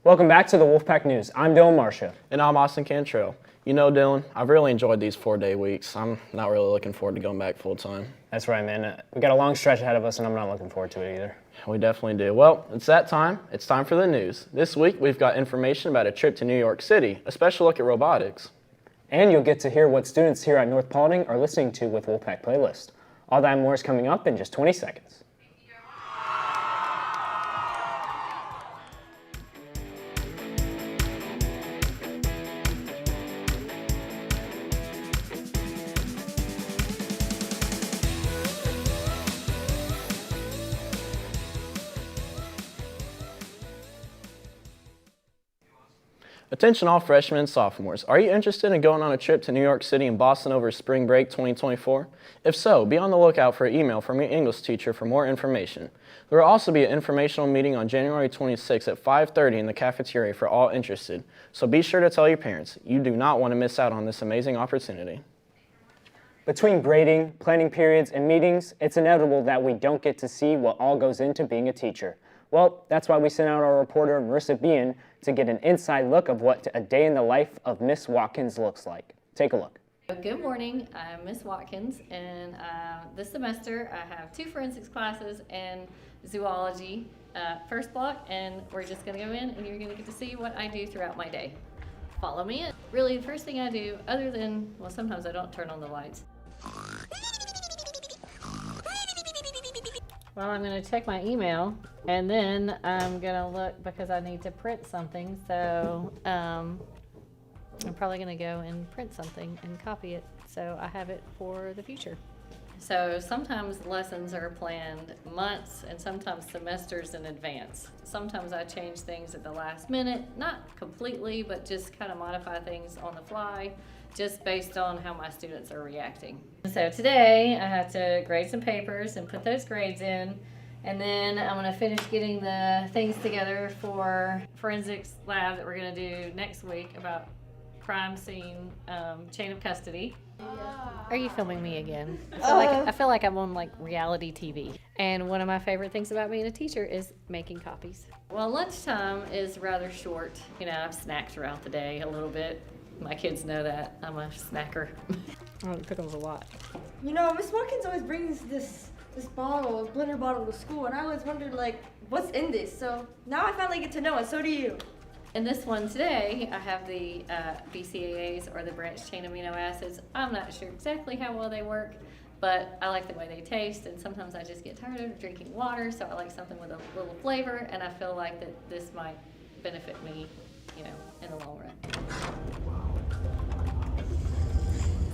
Welcome back to the Wolfpack News. I'm Dylan Marcia. And I'm Austin Cantrell. You know, Dylan, I've really enjoyed these 4-day weeks. I'm not really looking forward to going back full time. That's right, man. We got a long stretch ahead of us, and I'm not looking forward to it either. We definitely do. Well, it's that time. It's time for the news. This week, we've got information about a trip to New York City, a special look at robotics. And you'll get to hear what students here at North Paulding are listening to with Wolfpack Playlist. All that and more is coming up in just 20 seconds. Attention all freshmen and sophomores. Are you interested in going on a trip to New York City and Boston over spring break 2024? If so, be on the lookout for an email from your English teacher for more information. There will also be an informational meeting on January 26th at 5:30 in the cafeteria for all interested. So be sure to tell your parents. You do not want to miss out on this amazing opportunity. Between grading, planning periods, and meetings, it's inevitable that we don't get to see what all goes into being a teacher. Well, that's why we sent out our reporter, Marissa Bean, to get an inside look of what a day in the life of Miss Watkins looks like. Take a look. Good morning, I'm Miss Watkins, and this semester I have 2 forensics classes and zoology first block, and we're just going to go in and you're going to get to see what I do throughout my day. Follow me in. Really, the first thing I do, other than, well, sometimes I don't turn on the lights. Well, I'm going to check my email, and then I'm going to look because I need to print something, so I'm probably going to go and print something and copy it so I have it for the future. So sometimes lessons are planned months and sometimes semesters in advance. Sometimes I change things at the last minute, not completely, but just kind of modify things on the fly, just based on how my students are reacting. So today I have to grade some papers and put those grades in, and then I'm going to finish getting the things together for forensics lab that we're going to do next week about crime scene chain of custody. Are you filming me again? I feel like I'm on like reality TV. And one of my favorite things about being a teacher is making copies. Well, lunchtime is rather short. You know, I've snacked throughout the day a little bit. My kids know that I'm a snacker. I don't cook them a lot. You know, Miss Watkins always brings this bottle, a blender bottle to school, and I always wondered, like, what's in this? So now I finally get to know, and so do you. In this one today, I have the BCAAs, or the branched chain amino acids. I'm not sure exactly how well they work, but I like the way they taste, and sometimes I just get tired of drinking water, so I like something with a little flavor, and I feel like that this might benefit me, you know, in the long run.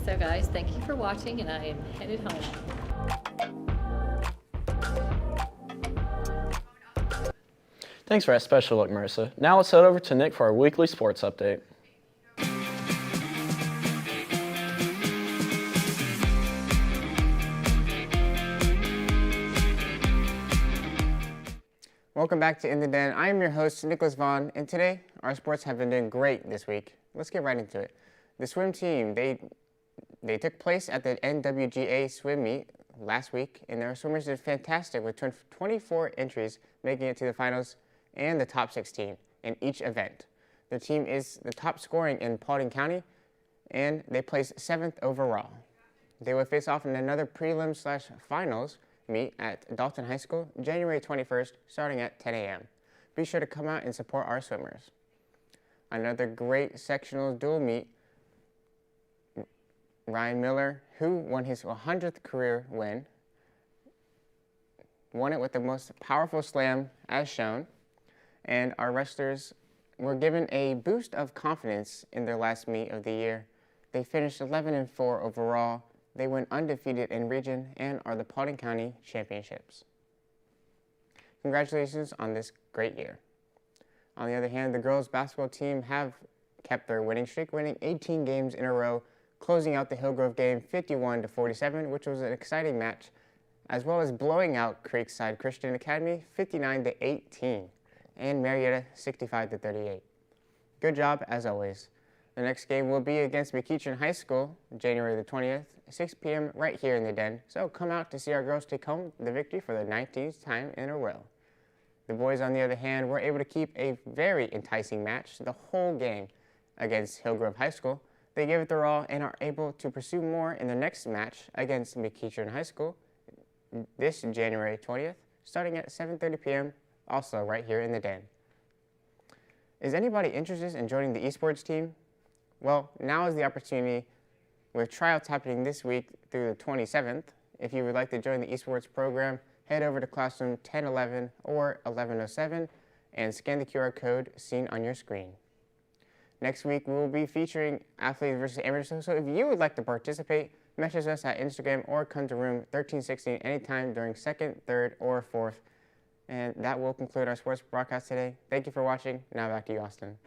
So guys, thank you for watching, and I am headed home. Thanks for that special look, Marissa. Now let's head over to Nick for our weekly sports update. Welcome back to In the Den. I am your host, Nicholas Vaughn, and today our sports have been doing great this week. Let's get right into it. The swim team, they took place at the NWGA swim meet last week, and their swimmers did fantastic with 24 entries making it to the finals and the top 16 in each event. The team is the top scoring in Paulding County, and they placed 7th overall. They will face off in another prelim/finals meet at Dalton High School January 21st, starting at 10 a.m. Be sure to come out and support our swimmers. Another great sectional dual meet, Ryan Miller, who won his 100th career win, won it with the most powerful slam as shown, and our wrestlers were given a boost of confidence in their last meet of the year. They finished 11-4 overall. They went undefeated in region and are the Paulding County Championships. Congratulations on this great year. On the other hand, the girls basketball team have kept their winning streak, winning 18 games in a row, closing out the Hillgrove game 51-47, which was an exciting match, as well as blowing out Creekside Christian Academy 59-18 and Marietta 65-38. Good job as always. The next game will be against McEachern High School, January the 20th, 6 p.m. right here in the Den. So come out to see our girls take home the victory for the 19th time in a row. The boys, on the other hand, were able to keep a very enticing match the whole game against Hillgrove High School. They gave it their all and are able to pursue more in their next match against McEachern High School this January 20th, starting at 7:30 p.m., also right here in the Den. Is anybody interested in joining the esports team? Well, now is the opportunity with tryouts happening this week through the 27th. If you would like to join the esports program, head over to classroom 1011 or 1107 and scan the QR code seen on your screen. Next week, we will be featuring athletes versus amateurs, so if you would like to participate, message us at Instagram or come to room 1316 anytime during 2nd, 3rd, or 4th. And that will conclude our sports broadcast today. Thank you for watching. Now back to you, Austin.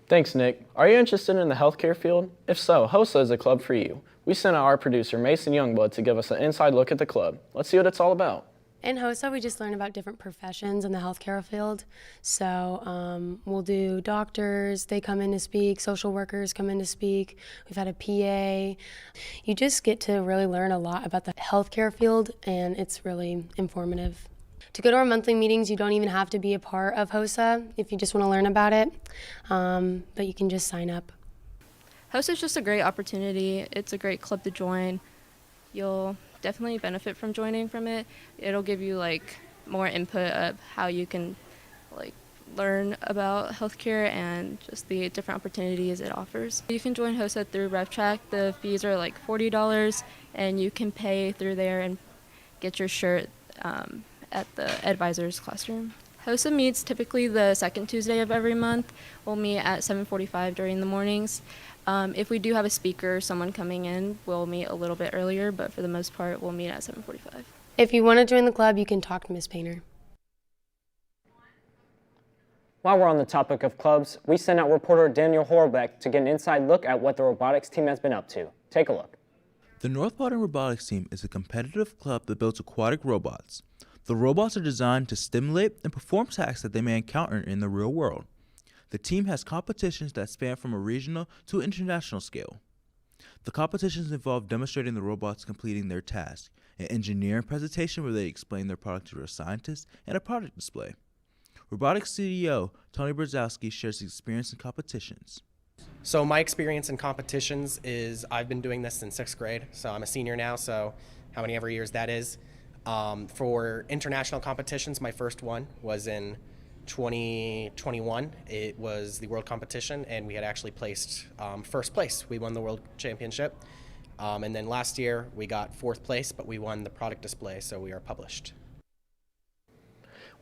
Thanks, Nick. Are you interested in the healthcare field? If so, HOSA is a club for you. We sent out our producer, Mason Youngblood, to give us an inside look at the club. Let's see what it's all about. In HOSA, we just learn about different professions in the healthcare field. So we'll do doctors, they come in to speak, social workers come in to speak. We've had a PA. You just get to really learn a lot about the healthcare field, and it's really informative. To go to our monthly meetings, you don't even have to be a part of HOSA if you just want to learn about it, but you can just sign up. HOSA is just a great opportunity. It's a great club to join. You'll definitely benefit from joining from it. It'll give you more input of how you can learn about healthcare and just the different opportunities it offers. You can join HOSA through RevTrack. The fees are $40 and you can pay through there and get your shirt at the advisor's classroom. HOSA meets typically the second Tuesday of every month. We'll meet at 7:45 during the mornings. If we do have a speaker, someone coming in, we'll meet a little bit earlier, but for the most part, we'll meet at 7:45. If you want to join the club, you can talk to Ms. Painter. While we're on the topic of clubs, we sent out reporter Daniel Horbeck to get an inside look at what the robotics team has been up to. Take a look. The North Boston Robotics Team is a competitive club that builds aquatic robots. The robots are designed to stimulate and perform tasks that they may encounter in the real world. The team has competitions that span from a regional to international scale. The competitions involve demonstrating the robots completing their task, an engineering presentation where they explain their product to a scientist, and a product display. Robotics CEO Tony Brzezowski shares his experience in competitions. So my experience in competitions is I've been doing this since 6th grade, so I'm a senior now, so how many ever years that is. For international competitions, my first one was in 2021. It was the world competition, and we had actually placed first place. We won the world championship. And then last year, we got 4th place, but we won the product display, so we are published.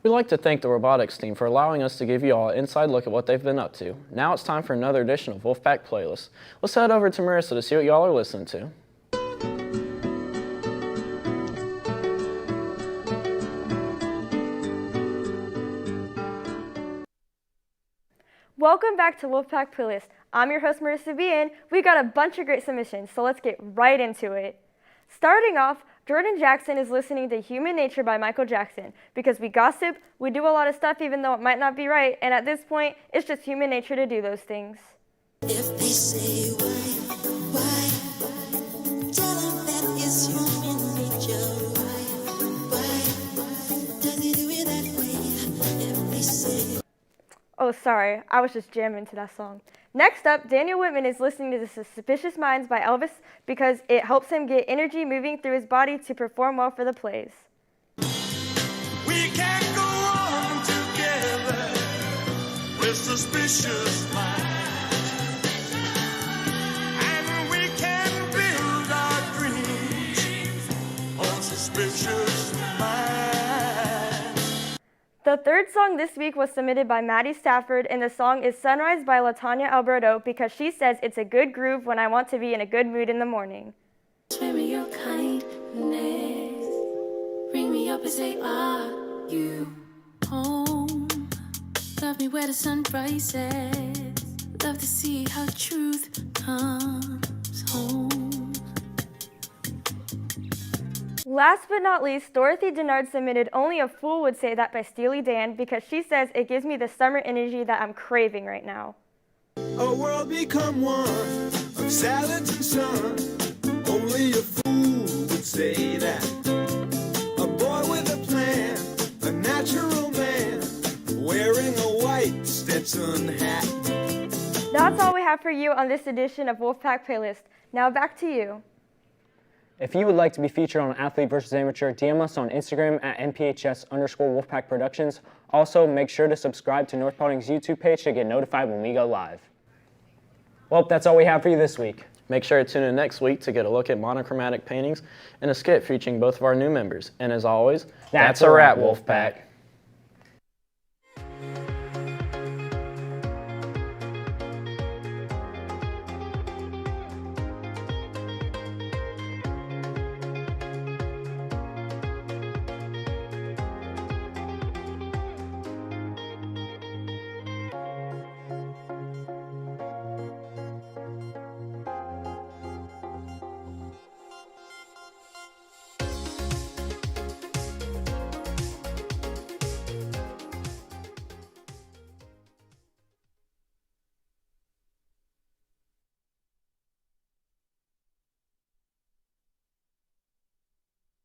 We'd like to thank the robotics team for allowing us to give you all an inside look at what they've been up to. Now it's time for another edition of Wolfpack Playlist. Let's head over to Marissa to see what y'all are listening to. Welcome back to Wolfpack Playlist. I'm your host, Marissa B, and we got a bunch of great submissions, so let's get right into it. Starting off, Jordan Jackson is listening to Human Nature by Michael Jackson. Because we gossip, we do a lot of stuff even though it might not be right, and at this point, it's just human nature to do those things. If they say why, tell them that it's human nature. Why does he do it that way? If they say. Oh, sorry, I was just jamming to that song. Next up, Daniel Whitman is listening to The Suspicious Minds by Elvis because it helps him get energy moving through his body to perform well for the plays. We can go on together with suspicious minds, and we can build our dreams on suspicious minds. The third song this week was submitted by Maddie Stafford, and the song is Sunrise by LaTanya Alberto because she says it's a good groove when I want to be in a good mood in the morning. Swim in your kindness, ring me up and say, are you home? Love me where the sun rises, love to see how truth comes home. Last but not least, Dorothy Denard submitted Only a Fool Would Say That by Steely Dan because she says it gives me the summer energy that I'm craving right now. A world become one of salads and sun. Only a fool would say that. A boy with a plan sun hat. That's all we have for you on this edition of Wolfpack Playlist. Now back to you. If you would like to be featured on Athlete vs. Amateur, DM us on Instagram at @NPHS_Wolfpack Productions. Also, make sure to subscribe to North Paulding's YouTube page to get notified when we go live. Well, that's all we have for you this week. Make sure to tune in next week to get a look at monochromatic paintings and a skit featuring both of our new members. And as always, that's a wrap, Wolfpack.